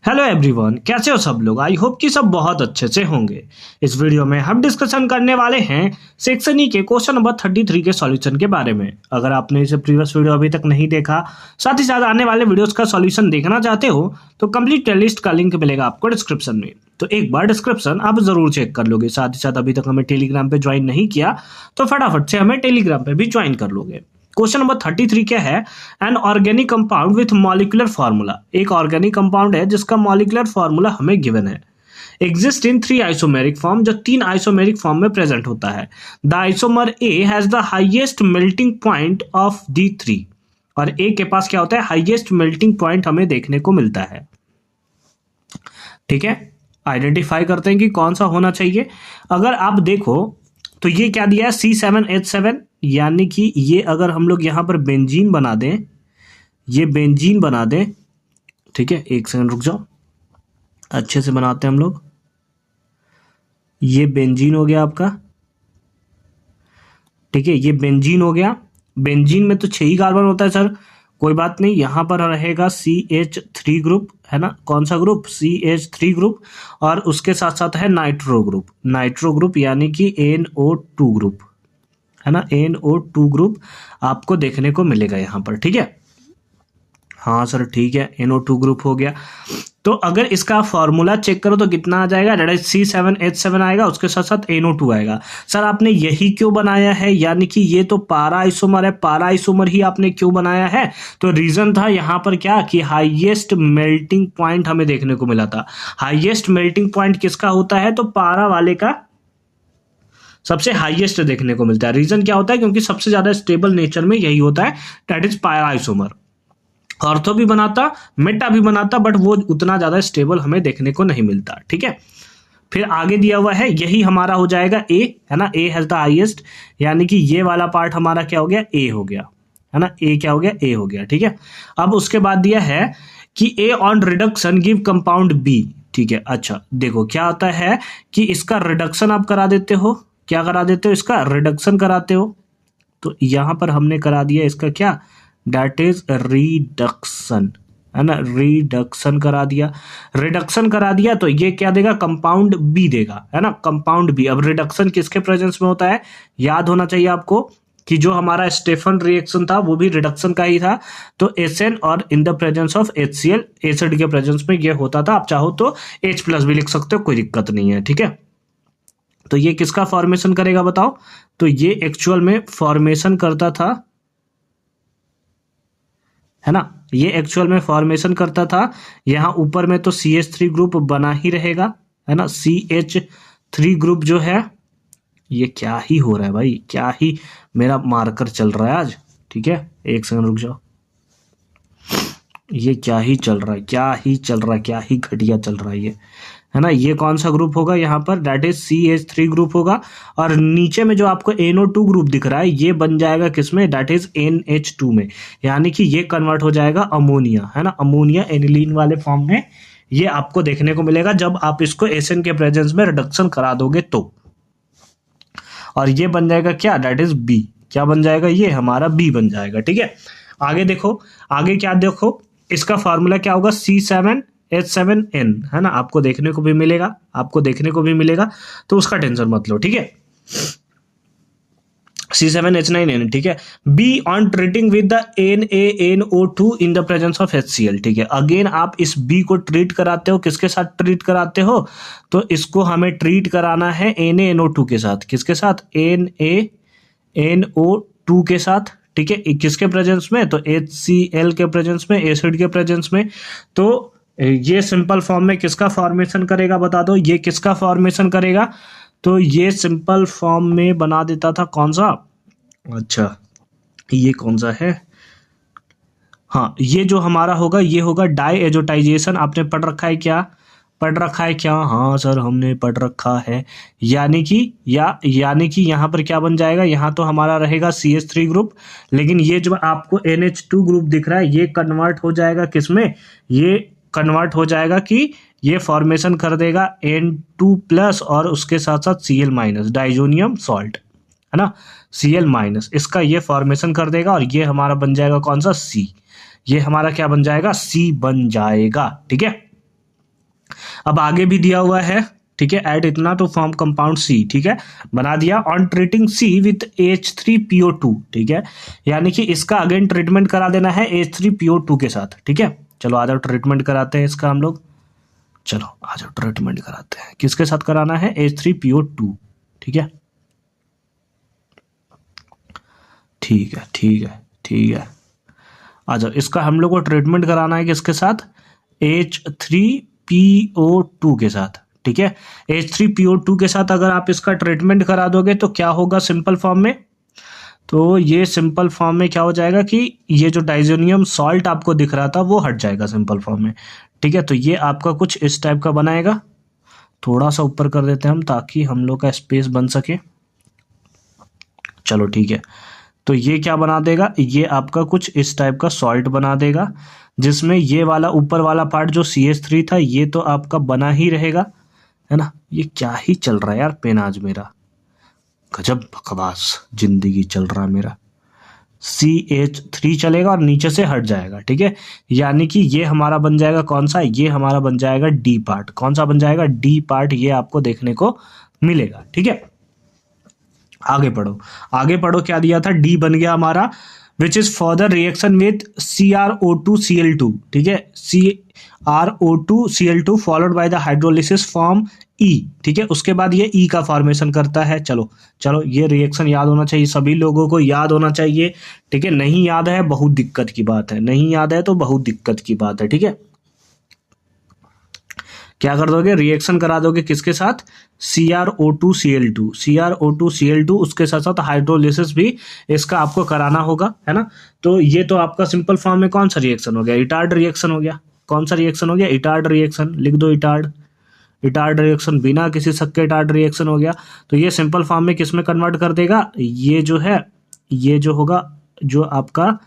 Hello everyone, कैसे हो सब लोग। आई होप कि सब बहुत अच्छे से होंगे। इस वीडियो में हम डिस्कशन करने वाले हैं सेक्शन ई के क्वेश्चन नंबर 33 के सॉल्यूशन के बारे में। अगर आपने इसे प्रीवियस वीडियो अभी तक नहीं देखा, साथ ही साथ आने वाले वीडियोस का सॉल्यूशन देखना चाहते हो तो कंप्लीट प्लेलिस्ट का लिंक मिलेगा आपको डिस्क्रिप्शन में। तो एक बार डिस्क्रिप्शन आप जरूर चेक कर लोगे। साथ ही साथ अभी तक हमें टेलीग्राम पे ज्वाइन नहीं किया तो फटाफट से हमें टेलीग्राम पे भी ज्वाइन कर लोगे। क्वेश्चन नंबर 33 क्या है? An organic compound with molecular formula. एक ऑर्गेनिक कंपाउंड है जिसका मॉलिक्यूलर फार्मूला हमें गिवन है। एग्जिस्ट इन 3 आइसोमेरिक फॉर्म, जो 3 आइसोमेरिक फॉर्म में प्रेजेंट होता है। The isomer A has the highest melting point of the 3। और ए के पास क्या होता है? हाईएस्ट मेल्टिंग पॉइंट हमें देखने को मिलता है। ठीक है, आइडेंटिफाई करते हैं कि कौन सा होना चाहिए। अगर आप देखो तो ये क्या दिया है? C7H7, यानी कि ये अगर हम लोग यहां पर बेंजीन बना दें, ये बेंजीन बना दें। ठीक है, एक सेकंड रुक जाओ, अच्छे से बनाते हैं हम लोग। ये बेंजीन हो गया आपका। ठीक है, ये बेंजीन हो गया। बेंजीन में तो 6 ही कार्बन होता है सर, कोई बात नहीं। यहां पर रहेगा CH3 ग्रुप, है ना। कौन सा ग्रुप? CH3 group. और उसके साथ साथ है नाइट्रो ग्रुप। नाइट्रो ग्रुप यानी कि NO2 ग्रुप, है ना। NO2 ग्रुप आपको देखने को मिलेगा यहां पर। ठीक है, हाँ सर ठीक है, NO2 ग्रुप हो गया। तो अगर इसका फॉर्मूला चेक करो तो कितना आ जाएगा? डेट इज C7H7 आएगा, उसके साथ साथ NO2 आएगा। सर आपने यही क्यों बनाया है? यानी कि ये तो पारा आइसोमर है, पारा आइसोमर ही आपने क्यों बनाया है? तो रीजन था यहाँ पर क्या कि हाईएस्ट मेल्टिंग पॉइंट हमें देखने को मिला था। हाईएस्ट मेल्टिंग पॉइंट किसका होता है? तो पारा वाले का सबसे हाईएस्ट देखने को मिलता है। रीजन क्या होता है? क्योंकि सबसे ज्यादा स्टेबल नेचर में यही होता है, दैट इज पारा आइसोमर। ऑर्थो भी बनाता, मेटा भी बनाता, बट वो उतना ज्यादा स्टेबल हमें देखने को नहीं मिलता। ठीक है, फिर आगे दिया हुआ है, यही हमारा हो जाएगा ए, है ना। ए हैज द हाईएस्ट, यानी कि ये वाला पार्ट हमारा क्या हो गया? ए हो गया, है ना। ए क्या हो गया? ए हो गया। ठीक है, अब उसके बाद दिया है कि A on reduction give compound B. ठीक है, अच्छा देखो क्या होता है कि इसका रिडक्शन आप करा देते हो। क्या करा देते हो? इसका रिडक्शन कराते हो। तो यहां पर हमने करा दिया इसका क्या? दैट इज रिडक्शन, है ना। रिडक्शन करा दिया। रिडक्शन करा दिया तो ये क्या देगा? कंपाउंड बी देगा, है ना। Compound B. अब रिडक्शन किसके प्रेजेंस में होता है? याद होना चाहिए आपको कि जो हमारा स्टेफन रिएक्शन था वो भी रिडक्शन का ही था। तो SN और in the presence of HCl, acid के प्रेजेंस में ये होता था। आप चाहो तो H+ भी लिख सकते हो, कोई दिक्कत नहीं है। ठीक है, तो ये किसका फॉर्मेशन करेगा बताओ? तो ये एक्चुअल में फॉर्मेशन करता था, है ना। ये एक्चुअल में फॉर्मेशन करता था। यहां ऊपर में तो CH3 ग्रुप बना ही रहेगा, है ना। CH3 ग्रुप जो है, ये क्या ही हो रहा है भाई, क्या ही मेरा मार्कर चल रहा है आज। ठीक है, एक सेकंड रुक जाओ। ये क्या ही चल रहा है, क्या ही चल रहा है, क्या ही घटिया चल रहा है ये, है ना। ये कौन सा ग्रुप होगा यहाँ पर? दैट इज CH3 ग्रुप होगा। और नीचे में जो आपको NO2 ग्रुप दिख रहा है ये बन जाएगा किसमें? दैट इज NH2 में, यानी कि ये कन्वर्ट हो जाएगा अमोनिया, है ना। अमोनिया एनिलीन वाले फॉर्म में ये आपको देखने को मिलेगा जब आप इसको SN के प्रेजेंस में रिडक्शन करा दोगे तो। और ये बन जाएगा क्या? That is B। क्या बन जाएगा? ये हमारा B बन जाएगा। ठीक है, आगे देखो, आगे क्या देखो, इसका फॉर्मूला क्या होगा? C7H7N, है ना। आपको देखने को भी मिलेगा, आपको देखने को भी मिलेगा, तो उसका टेंशन मत लो। ठीक है, C7H9N। ठीक है, B on treating with the NaNO2 in the presence of HCl। ठीक है, अगेन आप इस B को ट्रीट कराते हो, किसके साथ ट्रीट कराते हो? तो इसको हमें ट्रीट कराना है NaNO2 के साथ। किसके साथ? NaNO2 के साथ। ठीक है, किसके प्रेजेंस में? तो HCl के प्रेजेंस में, एसिड के प्रेजेंस में। तो ये सिंपल फॉर्म में किसका फॉर्मेशन करेगा बता दो? ये किसका फॉर्मेशन करेगा? तो ये सिंपल फॉर्म में बना देता था कौन सा? अच्छा, ये कौन सा है? हाँ, ये जो हमारा होगा ये होगा डाई एजोटाइजेशन। आपने पढ़ रखा है क्या? पढ़ रखा है क्या? हाँ सर हमने पढ़ रखा है। यानी कि यहाँ पर क्या बन जाएगा? यहाँ तो हमारा रहेगा CH3 ग्रुप, लेकिन ये जो आपको NH2 ग्रुप दिख रहा है ये कन्वर्ट हो जाएगा किसमें? ये कन्वर्ट हो जाएगा कि ये फॉर्मेशन कर देगा N2+ और उसके साथ साथ Cl-, डाइजोनियम सॉल्ट, है ना। Cl-, इसका ये फॉर्मेशन कर देगा और ये हमारा बन जाएगा कौन सा? C। ये हमारा क्या बन जाएगा? C बन जाएगा। ठीक है, अब आगे भी दिया हुआ है, ठीक है, ऐड इतना टू फॉर्म कंपाउंड सी, ठीक है, बना दिया on treating C with H3PO2, ठीक है, यानी कि इसका अगेन ट्रीटमेंट करा देना है H3PO2 के साथ, ठीक है। चलो आ जाओ ट्रीटमेंट कराते हैं इसका हम लोग, चलो आ जाओ ट्रीटमेंट कराते हैं, किसके साथ कराना है, H3PO2, ठीक है, ठीक है ठीक है ठीक है। आ जाओ, इसका हम लोग को ट्रीटमेंट कराना है किसके साथ, H3PO2 के साथ, ठीक है। H3PO2 के साथ अगर आप इसका ट्रीटमेंट करा दोगे तो क्या होगा सिंपल फॉर्म में, तो ये सिंपल फॉर्म में क्या हो जाएगा कि ये जो डाइजोनियम सॉल्ट आपको दिख रहा था वो हट जाएगा सिंपल फॉर्म में, ठीक है। तो ये आपका कुछ इस टाइप का बनाएगा, थोड़ा सा ऊपर कर देते हैं हम ताकि हम लोग का स्पेस बन सके, चलो ठीक है। तो ये क्या बना देगा, ये आपका कुछ इस टाइप का सॉल्ट बना देगा, जिसमें ये वाला ऊपर वाला पार्ट जो CH3 था ये तो आपका बना ही रहेगा, है ना। ये क्या ही चल रहा है यार पेन आज मेरा, गजब बकवास जिंदगी चल रहा है मेरा। CH3 चलेगा और नीचे से हट जाएगा, ठीक है, यानी कि ये हमारा बन जाएगा कौन सा, ये हमारा बन जाएगा डी पार्ट, कौन सा बन जाएगा, डी पार्ट, ये आपको देखने को मिलेगा, ठीक है। आगे पढ़ो, आगे पढ़ो, क्या दिया था, डी बन गया हमारा, which is further reaction with CrO2Cl2, ठीक है, CrO2Cl2 followed by the hydrolysis form E, ठीक है, उसके बाद ये E का फॉर्मेशन करता है। चलो चलो, ये रिएक्शन याद होना चाहिए, सभी लोगों को याद होना चाहिए, ठीक है। नहीं याद है बहुत दिक्कत की बात है, नहीं याद है तो बहुत दिक्कत की बात है, ठीक है। क्या कर दोगे, रिएक्शन करा दोगे किसके साथ, CrO2Cl2, उसके साथ साथ हाइड्रोलिसिस भी इसका आपको कराना होगा, है ना। तो ये तो आपका सिंपल फॉर्म में कौन सा रिएक्शन हो गया, इटार्ड रिएक्शन हो गया, कौन सा रिएक्शन हो गया, इटार्ड रिएक्शन, लिख दो इटार्ड, इटार्ड रिएक्शन, बिना किसी शक के इटार्ड रिएक्शन हो गया। तो ये सिंपल फॉर्म में किस में कन्वर्ट कर देगा, ये जो है, ये जो होगा, जो आपका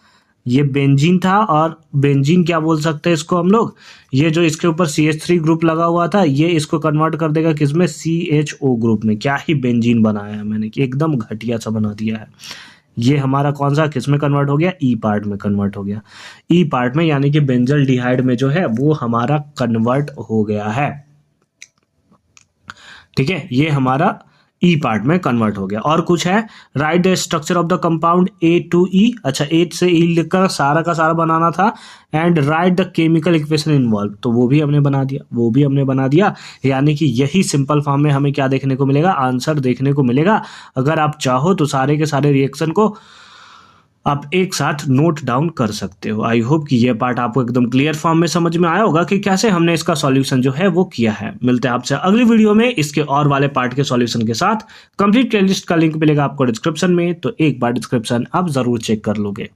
ये बेंजीन था, और बेंजीन क्या बोल सकते हैं इसको हम लोग, ये जो इसके ऊपर CH3 ग्रुप लगा हुआ था ये इसको कन्वर्ट कर देगा किसमें, CHO ग्रुप में। क्या ही बेंजीन बनाया है मैंने कि एकदम घटिया सा बना दिया है। ये हमारा कौन सा किस में कन्वर्ट हो गया, ई पार्ट में कन्वर्ट हो गया, ई पार्ट में, यानी कि बेंजल डिहाइड में जो है वो हमारा कन्वर्ट हो गया है, ठीक है। ये हमारा ई पार्ट में कन्वर्ट हो गया। और कुछ है, right the structure of the compound A to E, अच्छा A से E लिखकर सारा का सारा बनाना था, and right the chemical equation involve, तो वो भी हमने बना दिया, वो भी हमने बना दिया, यानी कि यही सिंपल फॉर्म में हमें क्या देखने को मिलेगा, आंसर देखने को मिलेगा। अगर आप चाहो तो सारे के सारे रिएक्शन को आप एक साथ नोट डाउन कर सकते हो। आई होप कि ये पार्ट आपको एकदम क्लियर फॉर्म में समझ में आया होगा कि कैसे हमने इसका सॉल्यूशन जो है वो किया है। मिलते हैं आपसे अगली वीडियो में इसके और वाले पार्ट के सॉल्यूशन के साथ। कंप्लीट प्लेलिस्ट का लिंक मिलेगा आपको डिस्क्रिप्शन में, तो एक बार डिस्क्रिप्शन आप जरूर चेक कर लोगे।